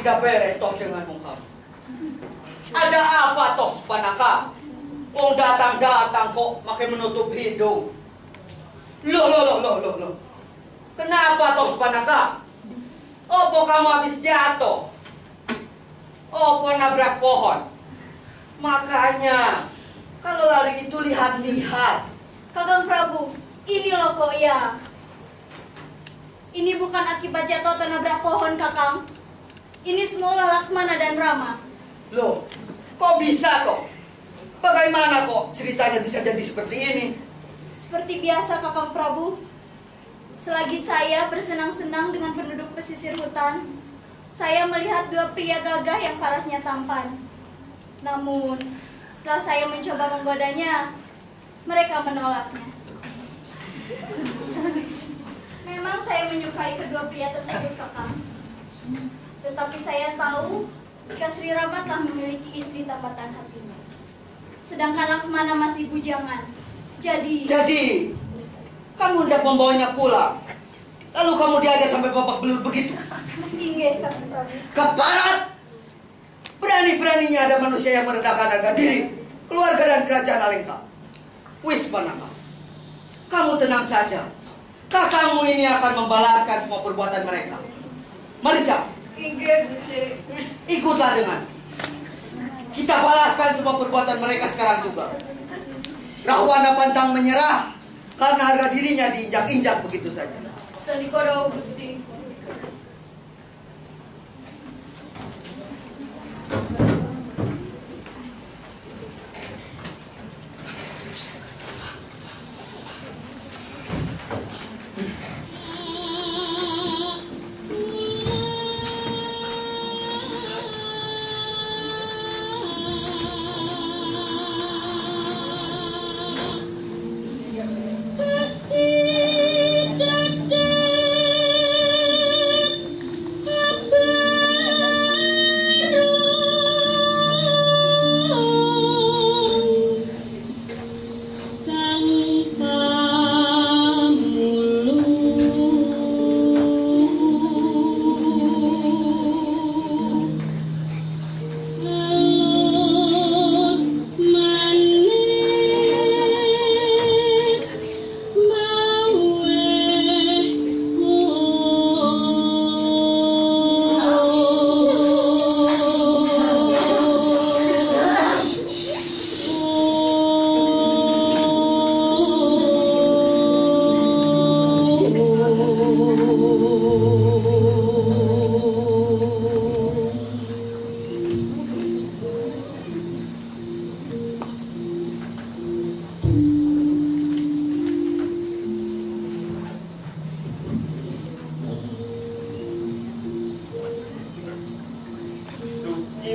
tidak beres toh dengan kamu. Ada apa toh Supanaka? Wong datang-datang kok makai menutup hidung. Loh. Kenapa toh Supanaka? Opo kamu habis jatuh? Opo nabrak pohon? Makanya kalau lari itu lihat-lihat. Kakang Prabu, ini loh kok ya. Ini bukan akibat jatuh atau nabrak pohon, Kakang. Ini semula Laksmana dan Rama. Loh, kok bisa toh? Bagaimana kok ceritanya bisa jadi seperti ini? Seperti biasa, Kakang Prabu. Selagi saya bersenang-senang dengan penduduk pesisir hutan, saya melihat dua pria gagah yang parasnya tampan. Namun, setelah saya mencoba menggodanya, mereka menolaknya. Memang saya menyukai kedua pria tersebut, Kakang. Tetapi saya tahu jika Sri Rama telah memiliki istri tambatan hatinya. Sedangkan Laksmana masih bujangan. Jadi, kamu hendak membawanya pulang. Lalu kamu diajar sampai babak belur begitu. Inggih, Kakang Prabu. Keparat! Berani-beraninya ada manusia yang merendahkan harga diri keluarga dan kerajaan Alengka. Wis Panaka, kamu tenang saja. Kakakmu ini akan membalaskan semua perbuatan mereka. Mari, Cak. Inggih, Gusti. Ikutlah dengan. Kita balaskan semua perbuatan mereka sekarang juga. Rahwana pantang menyerah karena harga dirinya diinjak-injak begitu saja. Sandikodo, Gusti.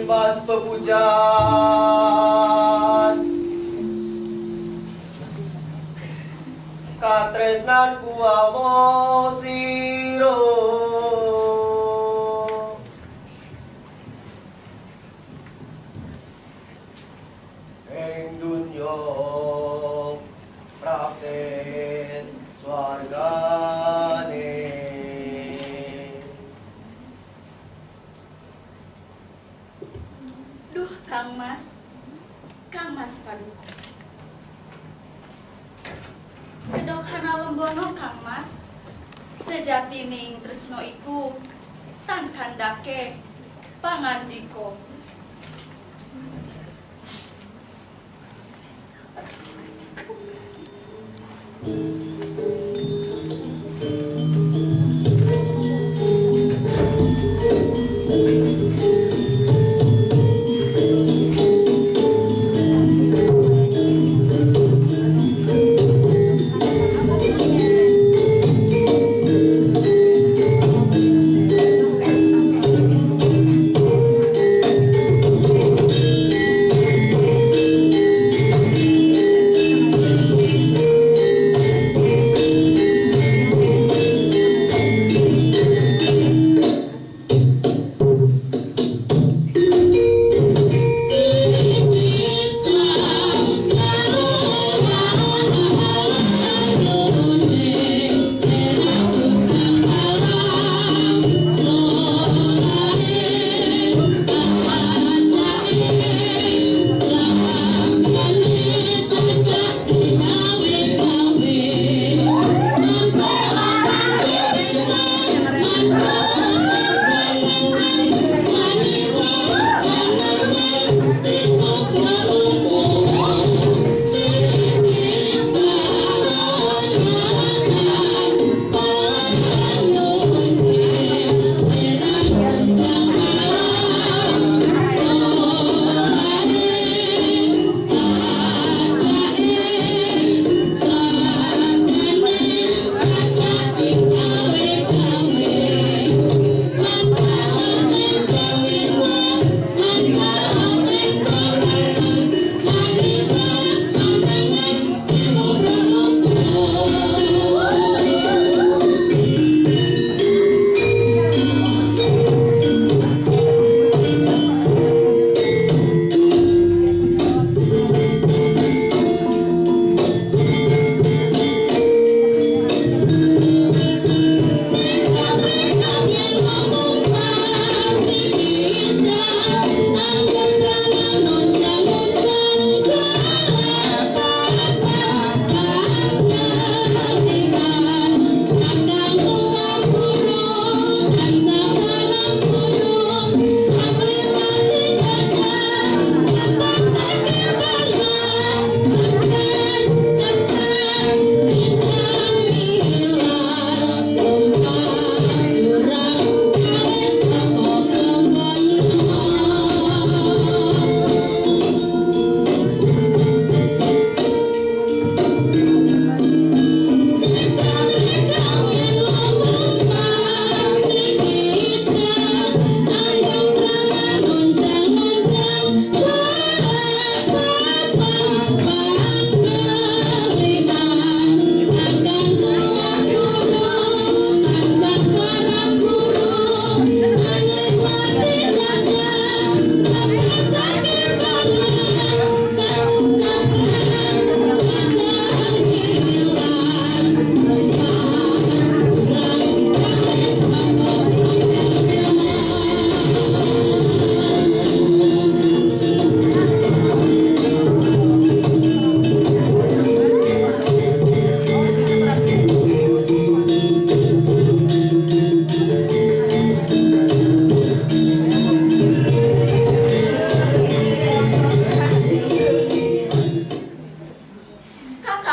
Mas pepujaan katresnan kuawo siro ing dunyo prakten swargane. Kang Mas Paduka. Kedokhana lembono Kang Mas. Sejatining tresno iku tan kandhake pangandika.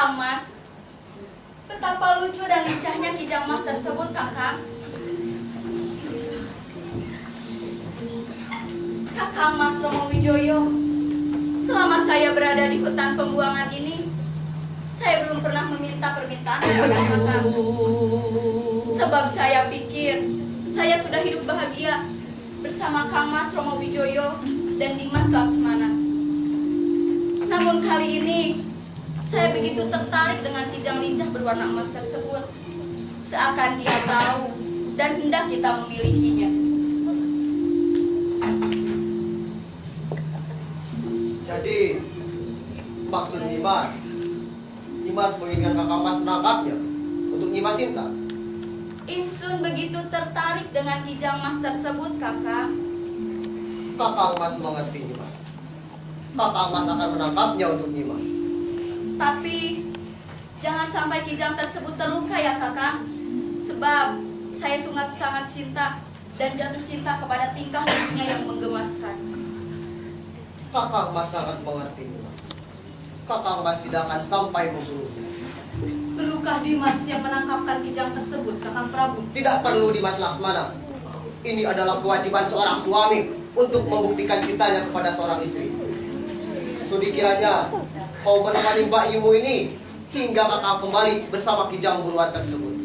Kakang Mas, betapa lucu dan lincahnya Kijang Mas tersebut, Kakang. Kakang Mas Romo Wijoyo, selama saya berada di hutan pembuangan ini, saya belum pernah meminta permintaan kepada Kakang. Sebab saya pikir saya sudah hidup bahagia bersama Kang Mas Romo Wijoyo dan Dimas Laksmana. Namun kali ini saya begitu tertarik dengan kijang lincah berwarna emas tersebut, seakan dia tahu dan hendak kita memilikinya. Jadi, maksud Dimas menginginkan Kakang Mas menangkapnya untuk Nyimas Sinta. Ingsun begitu tertarik dengan kijang mas tersebut, Kakang. Kakang Mas mengerti Nyimas. Kakang Mas akan menangkapnya untuk Nyimas. Tapi jangan sampai kijang tersebut terluka ya, Kakang. Sebab saya sangat cinta dan jatuh cinta kepada tingkah lucunya yang menggemaskan. Kakang Mas sangat mengerti Nyimas. Kakang Mas tidak akan sampai membunuhnya. Perlukah Dimas yang menangkapkan kijang tersebut, Kakang Prabu? Tidak perlu Dimas Laksmana. Ini adalah kewajiban seorang suami untuk membuktikan cintanya kepada seorang istri. Sudi kiranya kau menemani Mbak Yumu ini hingga Kakang kembali bersama kijang buruan tersebut.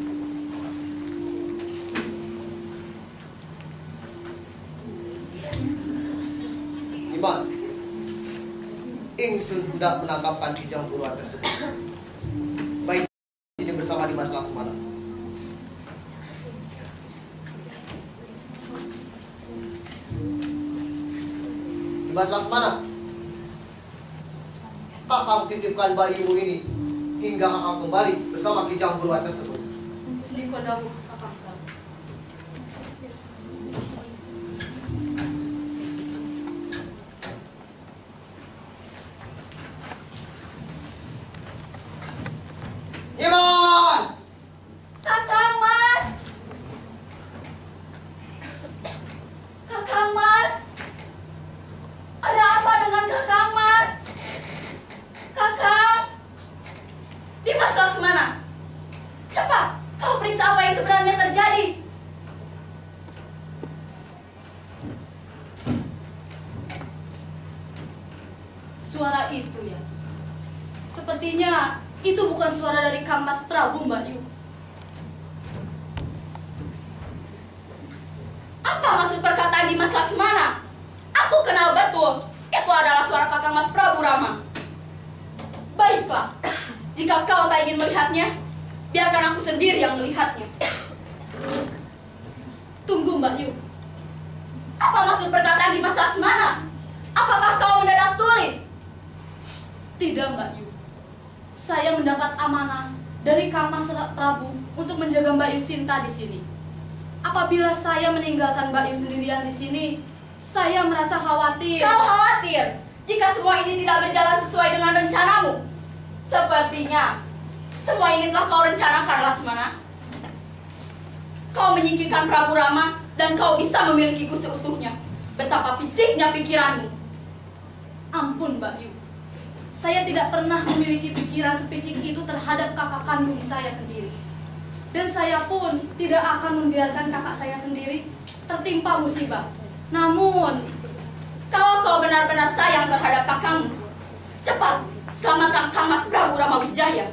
Dimas, ingsun hendak menangkapkan kijang buruan tersebut. Baik, sini bersama Dimas Laksmana. Dimas Laksmana, Kakang titipkan Mbak Yumu ini hingga Kakang kembali bersama kijang buruan tersebut. Sediko dawuh, Kakang Prabu. Dimas! Kakang Mas! Kakang Mas! Ada apa dengan Kakang Mas? Kakang! Dimas Laksmana! Cepat! Kau periksa apa yang sebenarnya terjadi! Suara itu ya. Sepertinya itu bukan suara dari Kang Mas Prabu, Mbak Yu. Apa maksud perkataan Dimas Laksmana? Aku kenal betul. Itu adalah suara Kakang Mas Prabu Rama. Baiklah, jika kau tak ingin melihatnya, biarkan aku sendiri yang melihatnya. Tunggu, Mbak Yu. Apa maksud perkataan Dimas Laksmana? Apakah kau mendadak tuli? Tidak, Mbak Yu. Saya mendapat amanah dari Kang Mas Prabu untuk menjaga Mbak Yu Sinta di sini. Apabila saya meninggalkan Mbak Yu sendirian di sini, saya merasa khawatir. Kau khawatir jika semua ini tidak berjalan sesuai dengan rencanamu? Sepertinya semua ini telah kau rencanakan, Laksmana. Kau menyingkirkan Prabu Rama dan kau bisa memilikiku seutuhnya. Betapa piciknya pikiranmu. Ampun, Mbak Yu. Saya tidak pernah memiliki pikiran sepicik itu terhadap kakak kandung saya sendiri. Dan saya pun tidak akan membiarkan kakak saya sendiri tertimpa musibah. Namun, kalau kau benar-benar sayang terhadap kakakmu, cepat selamatkan Kang Mas Prabu Rama Wijaya.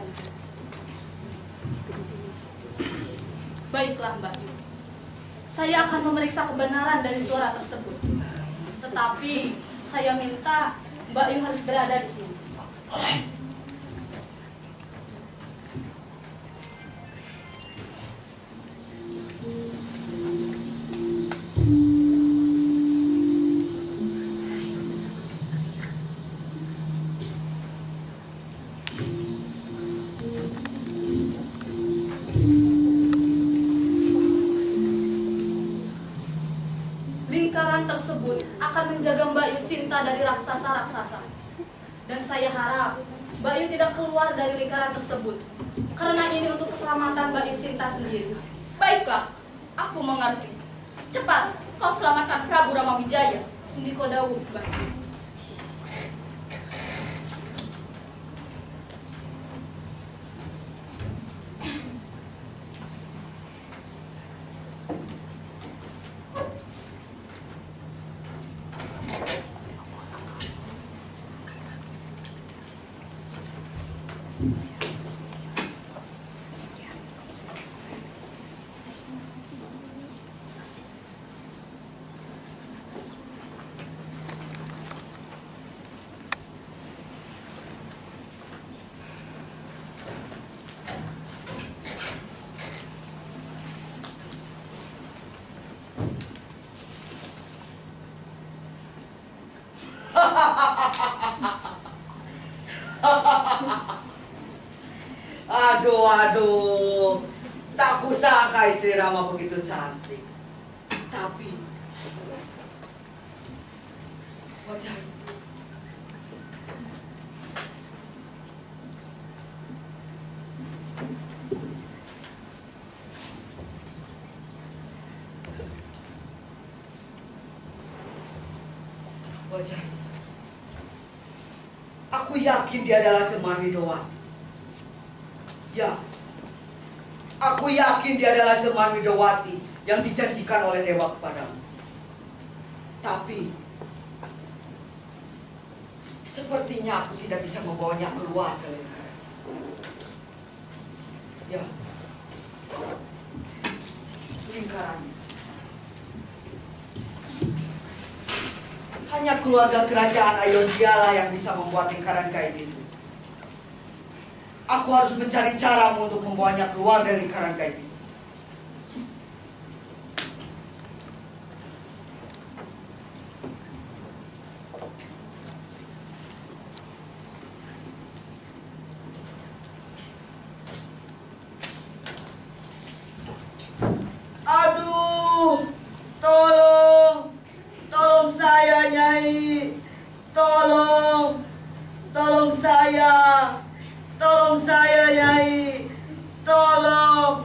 baiklah, Mbak Yu. Saya akan memeriksa kebenaran dari suara tersebut. Tetapi, saya minta Mbak Yu harus berada di sini. Lingkaran tersebut akan menjaga Mbak Yu Sinta dari raksasa-raksasa. Dan saya harap Mbak Yu tidak keluar dari lingkaran tersebut. Karena ini untuk keselamatan Mbak Yu Sinta sendiri. Baiklah, aku mengerti. Cepat, kau selamatkan Prabu Rama Wijaya. Sendiko dawuh, Mbak Yu. Aduh. Tak kusangka istri Rama begitu cantik. Tapi wajah itu aku yakin dia adalah Cemar Widowati. Ya, aku yakin dia adalah Cemar Widowati yang dijanjikan oleh dewa kepadamu. Tapi sepertinya aku tidak bisa membawanya keluar dari negara. Ya, lingkarannya hanya keluarga kerajaan Ayodhya yang bisa membuat lingkaran kain itu. Aku harus mencari cara untuk membawanya keluar dari lingkaran kain itu. Aduh, tolong saya, Nyai. Tolong saya, Nyai. Tolong.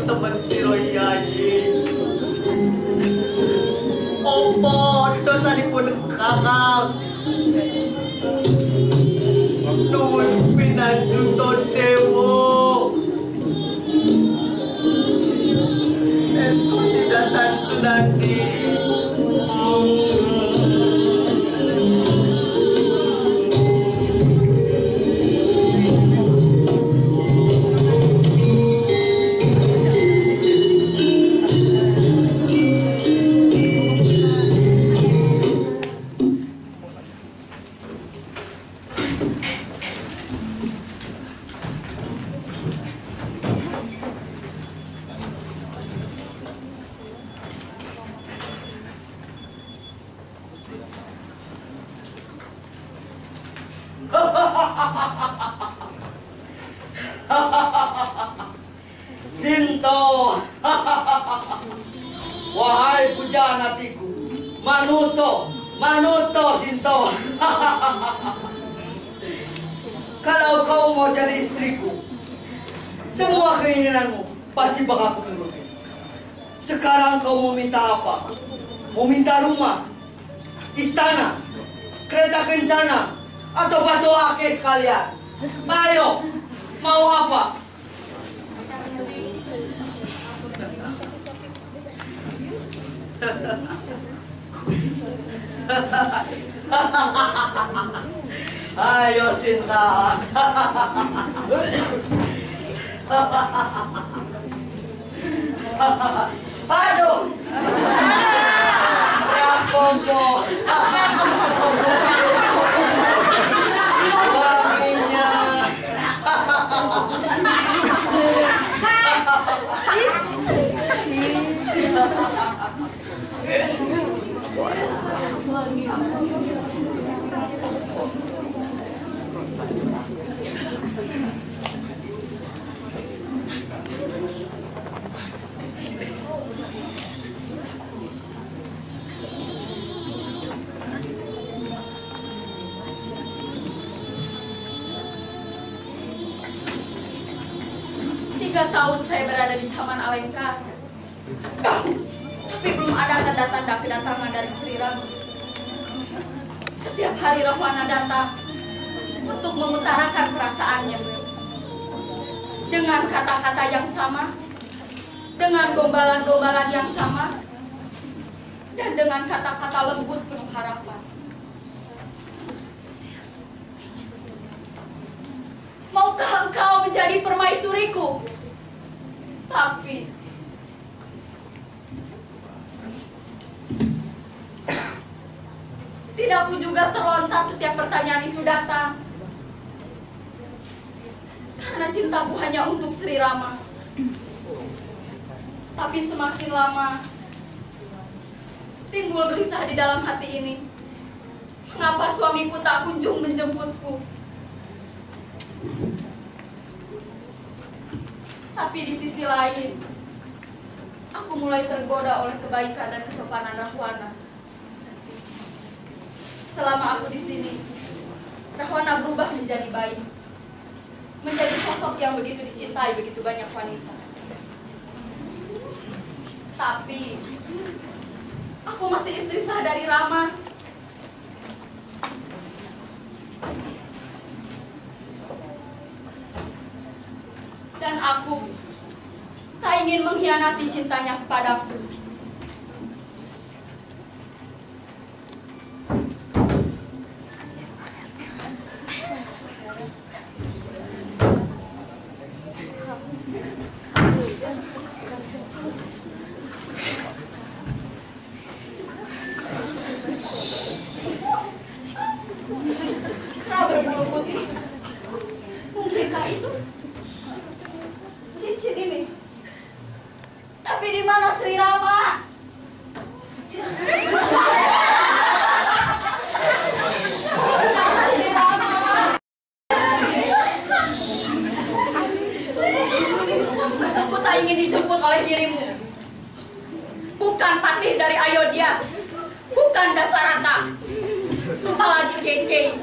Teman siro yayi opo dosa dipun kakang nuwun pinanjuto dewo ento sidatan Sunandi. Sinto. Wahai pujaan hatiku, Manuto, Manuto Sinto. Kalau kau mau jadi istriku, semua keinginanmu pasti bakal aku turutin. Sekarang kau mau minta apa? Mau minta rumah, istana, kereta kencana, atau batu ake sekalian? Ayo, mau apa? Ayo Sinta. Aduh. Rampompo. Wanginya. Tiga tahun saya berada di Taman Alengka, tapi belum ada tanda-tanda kedatangan dari Sri Rama. Setiap hari Rahwana datang untuk mengutarakan perasaannya dengan kata-kata yang sama, dengan gombalan-gombalan yang sama, dan dengan kata-kata lembut penuh harapan. Maukah engkau menjadi permaisuriku? Tapi tidak pun juga terlontar setiap pertanyaan itu datang. Karena cintaku hanya untuk Sri Rama. Tapi semakin lama timbul gelisah di dalam hati ini. Mengapa suamiku tak kunjung menjemputku? Tapi di sisi lain, aku mulai tergoda oleh kebaikan dan kesopanan Rahwana. Selama aku di sini, Rahwana berubah menjadi baik, menjadi sosok yang begitu dicintai begitu banyak wanita. Tapi aku masih istri sah dari Rama. Dan aku tak ingin mengkhianati cintanya kepadaku. Kera berbulu putih, mungkinkah itu cincin ini? Tapi di mana Sri Rama? Sri Rama. Aku tak ingin dijemput oleh dirimu. Bukan patih dari Ayodhya, bukan Dasarata, apalagi Keikei.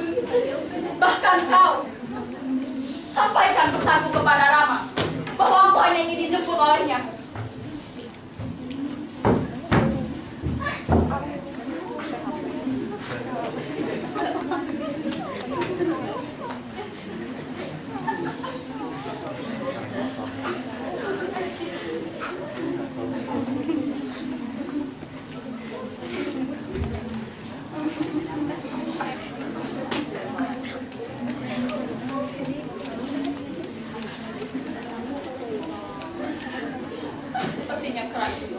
Bahkan kau sampaikan pesanku kepada Rama bahwa aku hanya ingin dijemput olehnya. Sepertinya kera itu.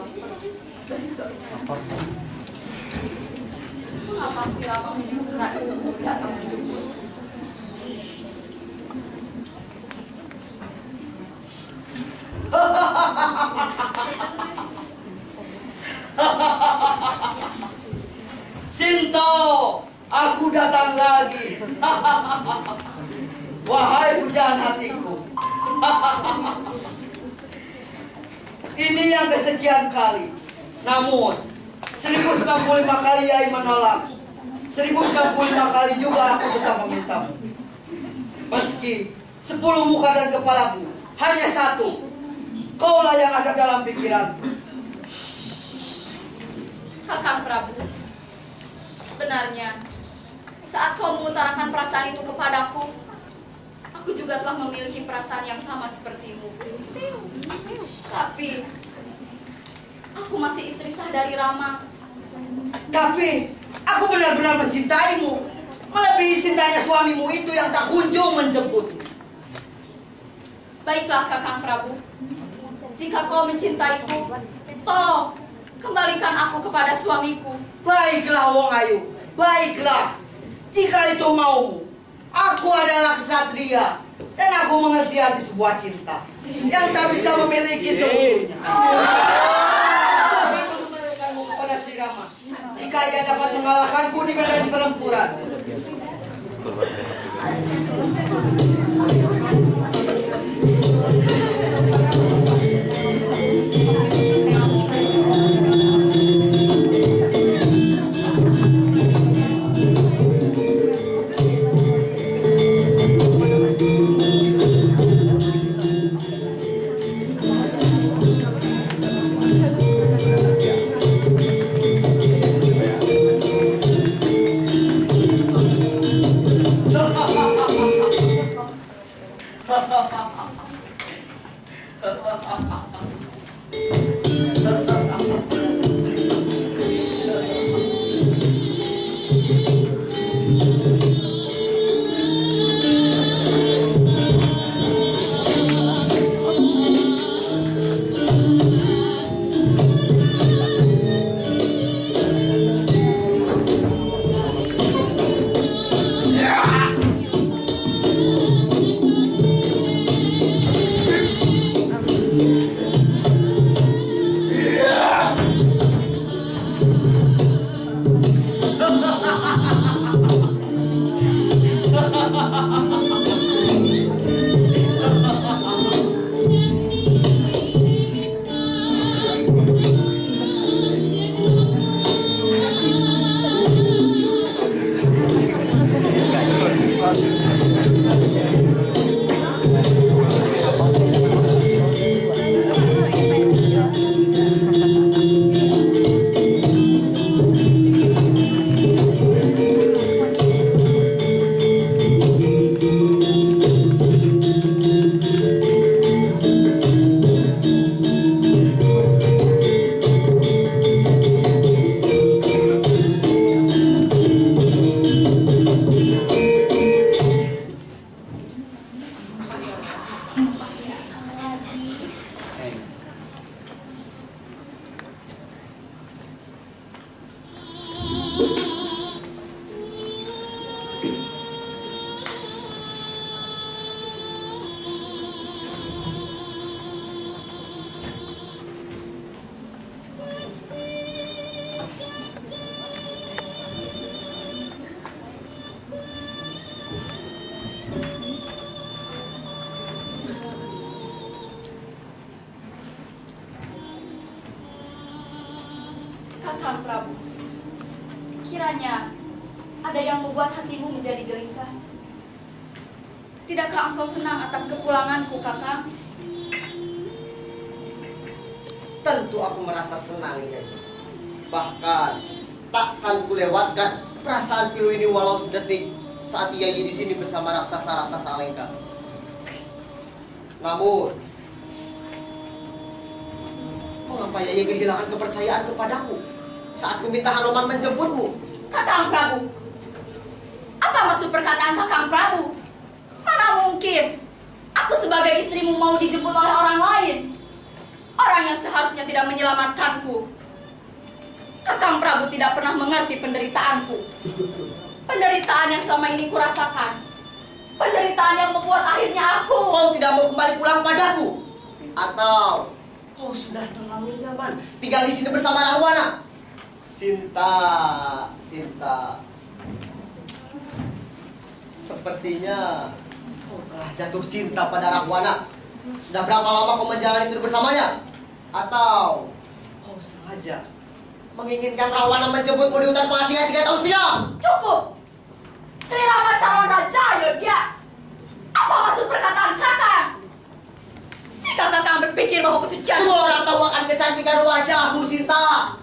Mengapa Sri Rama menyuruh kera itu untuk datang menjemput? Sinto, aku datang lagi. Wahai pujaan hatiku. Ini yang kesekian kali Namun 1095 kali Yai menolak, 1095 kali juga aku tetap memintamu. Meski 10 muka dan kepalaku, hanya satu, kaulah yang ada dalam pikiranku. Kakang Prabu, sebenarnya saat kau mengutarakan perasaan itu kepadaku, aku juga telah memiliki perasaan yang sama sepertimu. Tapi aku masih istri sah dari Rama. Tapi aku benar-benar mencintaimu, melebihi cintanya suamimu itu yang tak kunjung menjemputmu. Baiklah Kakang Prabu, jika kau mencintaiku, tolong kembalikan aku kepada suamiku. Baiklah Wong Ayu, baiklah. Jika itu maumu, aku adalah ksatria dan aku mengerti arti sebuah cinta yang tak bisa memiliki seutuhnya. Aku memberikanmu kepada Sri Rama jika ia dapat mengalahkanku di medan pertempuran. Kakang Prabu, kiranya ada yang membuat hatimu menjadi gelisah. Tidakkah engkau senang atas kepulanganku, Kakang? Tentu aku merasa senang, Nyai. Bahkan takkan kulewatkan perasaan pilu ini walau sedetik saat Nyai di sini bersama raksasa-raksasa Alengka. Namun, mengapa Nyai kehilangan kepercayaan kepadaku saat meminta Hanoman menjemputmu? Kakang Prabu, apa maksud perkataan Kakang Prabu? Mana mungkin aku sebagai istrimu mau dijemput oleh orang lain, orang yang seharusnya tidak menyelamatkanku. Kakang Prabu tidak pernah mengerti penderitaanku, penderitaan yang selama ini kurasakan, penderitaan yang membuat akhirnya aku. Kau tidak mau kembali pulang padaku? Atau kau sudah terlalu nyaman tinggal di sini bersama Rahwana? Sinta, Sinta, sepertinya kau telah jatuh cinta pada Rahwana. Sudah berapa lama kau menjalani hidup bersamanya? Atau kau Kau sengaja menginginkan Rahwana menjemputmu di hutan pengasingan 3 tahun silam. Cukup! Sri Rama calon raja Ayodhya. Apa maksud perkataan Kakang? Jika Kakang berpikir bahwa kesucian... Semua orang tahu akan kecantikan wajahmu, Sinta.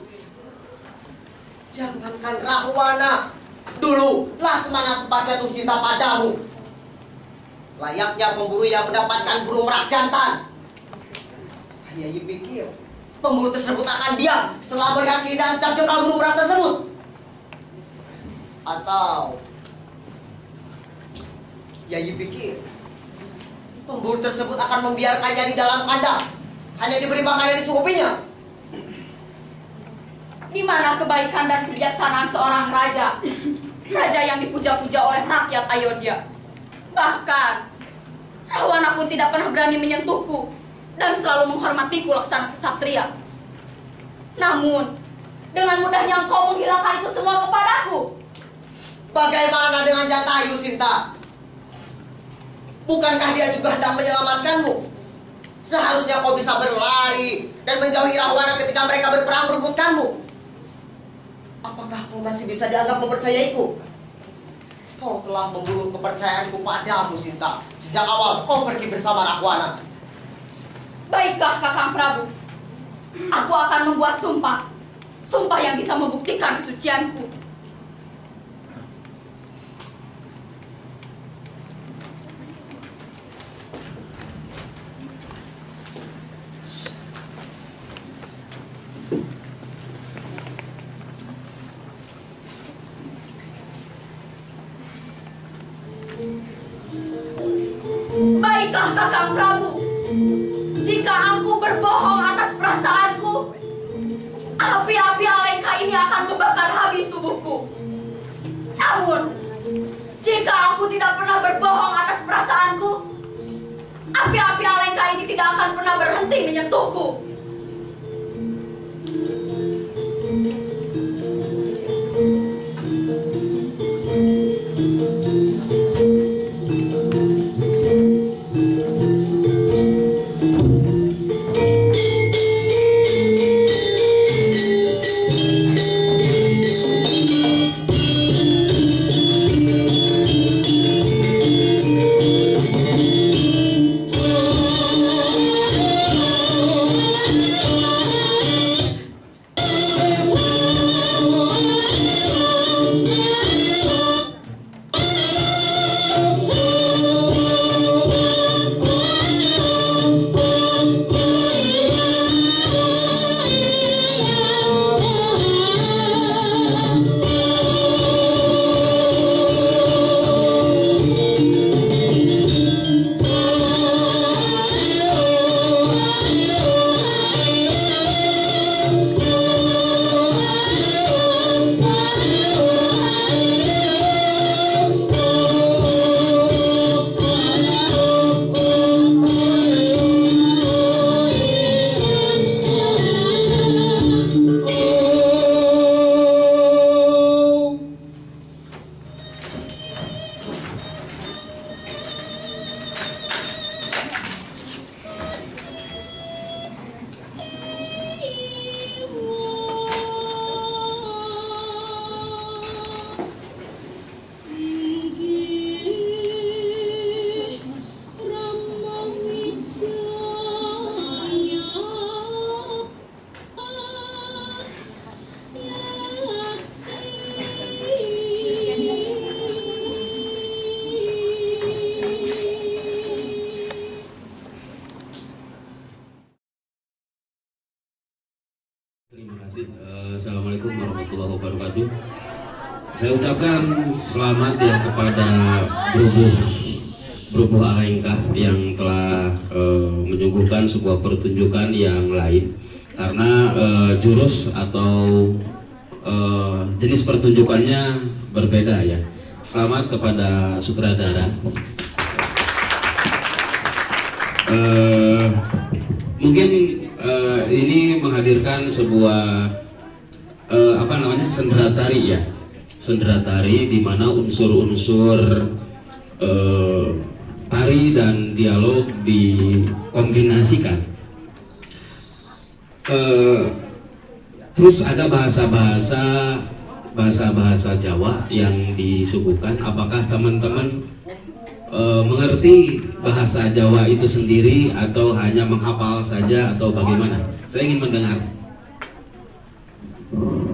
Jangankan Rahwana, dulu Lasmana sempat jatuh cinta padamu. Layaknya pemburu yang mendapatkan burung merak jantan. Yayi pikir pemburu tersebut akan diam setelah melihat keindahan sedap jengkal burung merak tersebut. Atau Yayi pikir pemburu tersebut akan membiarkannya di dalam kandang, hanya diberi makan yang dicukupinya. Di mana kebaikan dan kebijaksanaan seorang raja? Raja yang dipuja-puja oleh rakyat Ayodhya. Bahkan Rahwana pun tidak pernah berani menyentuhku dan selalu menghormatiku laksana kesatria. Namun dengan mudahnya engkau menghilangkan itu semua kepadaku. Bagaimana dengan Jatayu, Sinta? Bukankah dia juga hendak menyelamatkanmu? Seharusnya kau bisa berlari dan menjauhi Rahwana ketika mereka berperang merebutkanmu. Apakah kau masih bisa dianggap mempercayaiku? Kau telah membunuh kepercayaanku padamu, Sinta. Sejak awal kau pergi bersama Rahwana. Baiklah Kakang Prabu, aku akan membuat sumpah. Sumpah yang bisa membuktikan kesucianku. Baiklah Kakang Prabu, jika aku berbohong atas perasaanku, api-api Alengka ini akan membakar habis tubuhku. Namun, jika aku tidak pernah berbohong atas perasaanku, api-api Alengka ini tidak akan pernah berhenti menyentuhku. Terima kasih. Assalamualaikum warahmatullahi wabarakatuh. Saya ucapkan selamat ya kepada Brubuh Alengka yang telah menyuguhkan sebuah pertunjukan yang lain, karena jurus atau jenis pertunjukannya berbeda ya. Selamat kepada sutradara. Mungkin ini menghadirkan sebuah sendratari ya, sendratari di mana unsur-unsur tari dan dialog dikombinasikan. Terus ada bahasa-bahasa Jawa yang disuguhkan. Apakah teman-teman mengerti bahasa Jawa itu sendiri atau hanya menghafal saja atau bagaimana? Saya ingin mendengar.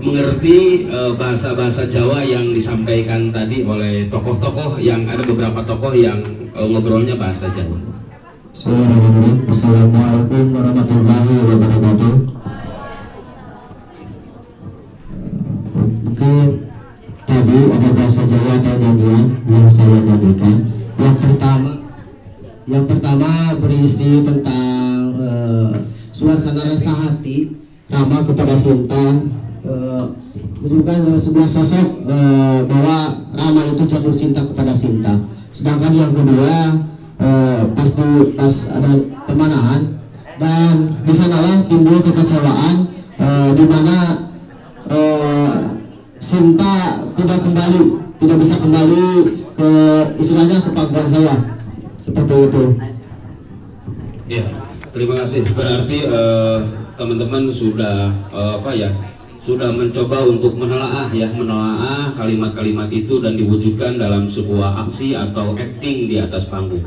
Mengerti bahasa-bahasa Jawa yang disampaikan tadi oleh tokoh-tokoh, yang ada beberapa tokoh yang ngobrolnya bahasa Jawa. Bismillahirrahmanirrahim. Assalamualaikum warahmatullahi wabarakatuh. Mungkin tadi ada bahasa Jawa atau nyanyian yang saya nyanyikan. Yang pertama berisi tentang suasana rasa hati Rama kepada Sinta, menunjukkan sebuah sosok bahwa Rama itu jatuh cinta kepada Sinta. Sedangkan yang kedua pas ada pemanahan, dan di sanalah timbul kekecewaan di mana Sinta tidak bisa kembali ke istilahnya ke pangkuan saya, seperti itu. Ya, terima kasih. Berarti teman-teman sudah sudah mencoba untuk menelaah kalimat-kalimat itu dan diwujudkan dalam sebuah aksi atau acting di atas panggung.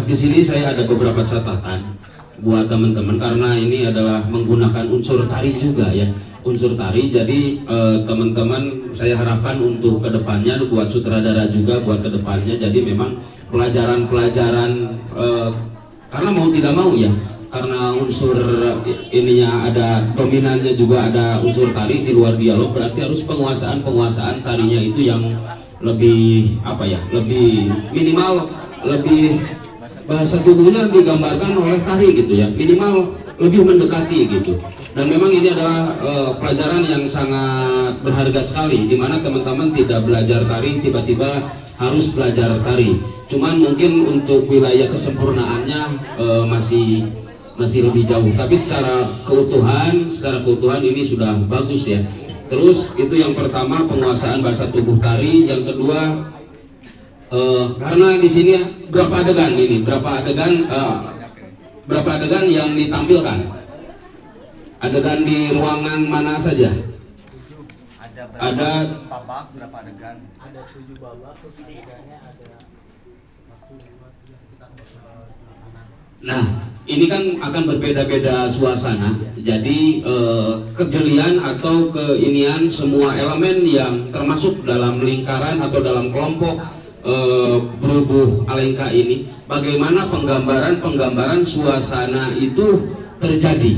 Di sini saya ada beberapa catatan buat teman-teman, karena ini adalah menggunakan unsur tari juga ya, unsur tari. Jadi teman-teman saya harapkan untuk kedepannya, buat sutradara juga buat kedepannya, jadi memang pelajaran-pelajaran karena mau tidak mau ya, karena unsur ininya ada dominannya juga ada unsur tari di luar dialog, berarti harus penguasaan tarinya itu yang lebih lebih minimal, lebih bahasa tubuhnya digambarkan oleh tari gitu ya, minimal lebih mendekati gitu. Dan memang ini adalah pelajaran yang sangat berharga sekali, dimana teman-teman tidak belajar tari tiba-tiba harus belajar tari. Cuman mungkin untuk wilayah kesempurnaannya masih lebih jauh, tapi secara keutuhan ini sudah bagus ya. Terus itu yang pertama, penguasaan bahasa tubuh tari. Yang kedua, karena di sini berapa adegan yang ditampilkan? Adegan di ruangan mana saja? Ada babak berapa adegan? Ada 7 babak, terus adegannya ada waktu 2-3 Nah, ini kan akan berbeda-beda suasana. Jadi kejelian atau keinian semua elemen yang termasuk dalam lingkaran atau dalam kelompok Berubuh Alengka ini, bagaimana penggambaran suasana itu terjadi.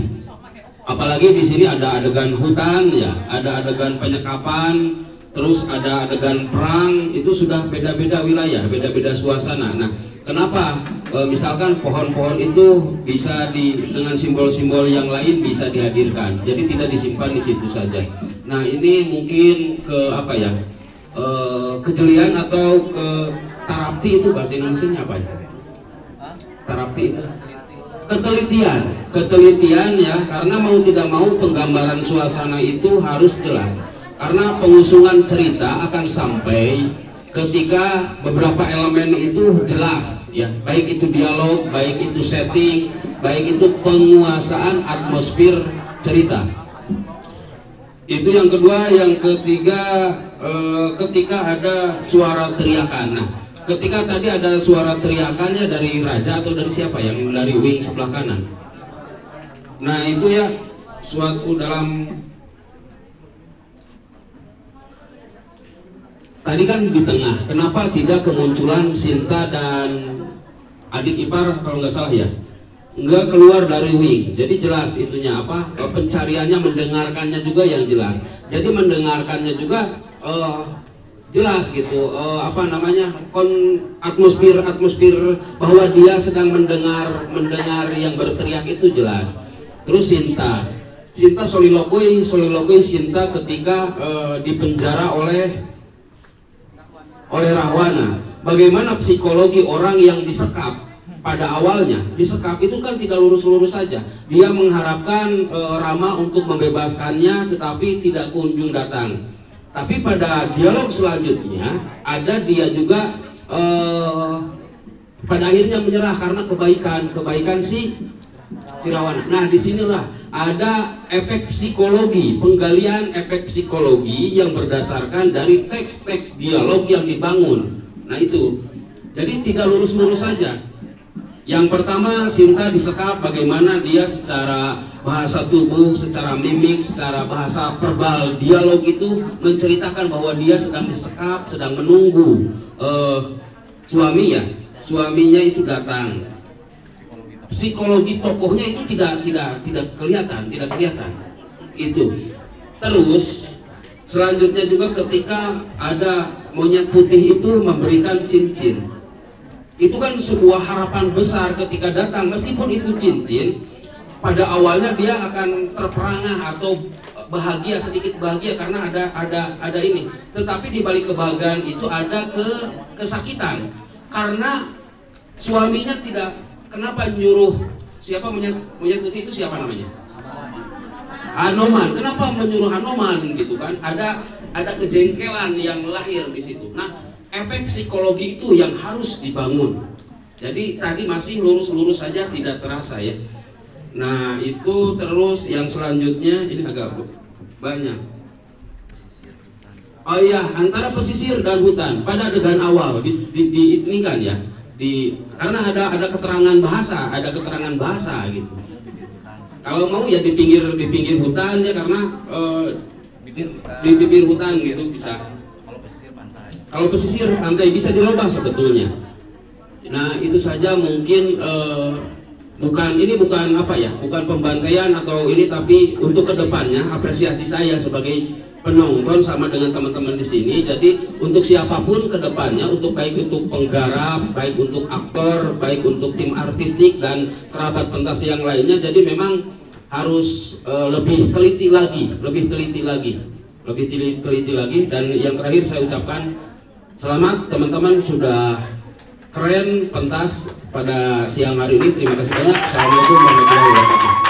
Apalagi di sini ada adegan hutan ya, ada adegan penyekapan, terus ada adegan perang, itu sudah beda-beda wilayah, beda-beda suasana. Nah, kenapa misalkan pohon-pohon itu bisa dengan simbol-simbol yang lain bisa dihadirkan, jadi tidak disimpan di situ saja. Nah, ini mungkin kejelian atau ke tarapti, itu bahasa Indonesia apa ya? Tarapti itu ketelitian ya, karena mau tidak mau penggambaran suasana itu harus jelas, karena pengusungan cerita akan sampai ketika beberapa elemen itu jelas ya, baik itu dialog, baik itu setting, baik itu penguasaan atmosfer cerita. Itu yang kedua. Yang ketiga, ketika ada suara teriakan. Nah, ketika tadi ada suara teriakannya dari Raja atau dari siapa, yang dari wing sebelah kanan. Nah, itu ya suatu dalam, tadi kan di tengah, kenapa tidak kemunculan Sinta dan adik ipar kalau nggak salah ya, nggak keluar dari wing. Jadi jelas itunya apa, pencariannya, mendengarkannya juga yang jelas. Jadi mendengarkannya juga jelas gitu, atmosfer bahwa dia sedang mendengar yang berteriak itu jelas. Terus Sinta solilokui Sinta ketika dipenjara oleh Rahwana. Bagaimana psikologi orang yang disekap? Pada awalnya disekap itu kan tidak lurus-lurus saja. Dia mengharapkan Rama untuk membebaskannya, tetapi tidak kunjung datang. Tapi pada dialog selanjutnya ada dia juga pada akhirnya menyerah karena kebaikan si Rahwana. Nah, disinilah ada efek psikologi, penggalian efek psikologi yang berdasarkan dari teks-teks dialog yang dibangun. Nah itu, jadi tidak lurus-lurus saja. Yang pertama, Sinta disekap bagaimana dia secara bahasa tubuh, secara mimik, secara bahasa verbal dialog itu menceritakan bahwa dia sedang disekap, sedang menunggu suaminya itu datang. Psikologi tokohnya itu tidak kelihatan itu. Terus selanjutnya juga ketika ada monyet putih itu memberikan cincin, itu kan sebuah harapan besar ketika datang, meskipun itu cincin pada awalnya dia akan terperangah atau bahagia, sedikit bahagia karena ada ini, tetapi di balik kebahagiaan itu ada kesakitan karena suaminya tidak. Kenapa nyuruh siapa monyet putih itu siapa namanya? Anoman. Kenapa menyuruh Anoman gitu kan? Ada kejengkelan yang lahir di situ. Nah, efek psikologi itu yang harus dibangun. Jadi tadi masih lurus-lurus saja tidak terasa ya. Nah, itu terus yang selanjutnya ini agak banyak. Oh iya, antara pesisir dan hutan pada adegan awal ini kan ya. Karena ada keterangan bahasa gitu. Kalau mau ya di pinggir hutan ya, karena di bibir hutan gitu bisa. Kalau pesisir pantai bisa dirubah sebetulnya. Nah itu saja mungkin bukan apa ya, bukan pembantaian atau ini, tapi untuk kedepannya apresiasi saya sebagai penonton sama dengan teman-teman di sini. Jadi untuk siapapun kedepannya, untuk baik untuk penggarap, baik untuk aktor, baik untuk tim artistik dan kerabat pentas yang lainnya, jadi memang harus lebih teliti lagi. Dan yang terakhir saya ucapkan selamat teman-teman, sudah keren pentas pada siang hari ini. Terima kasih banyak. Assalamualaikum warahmatullahi wabarakatuh.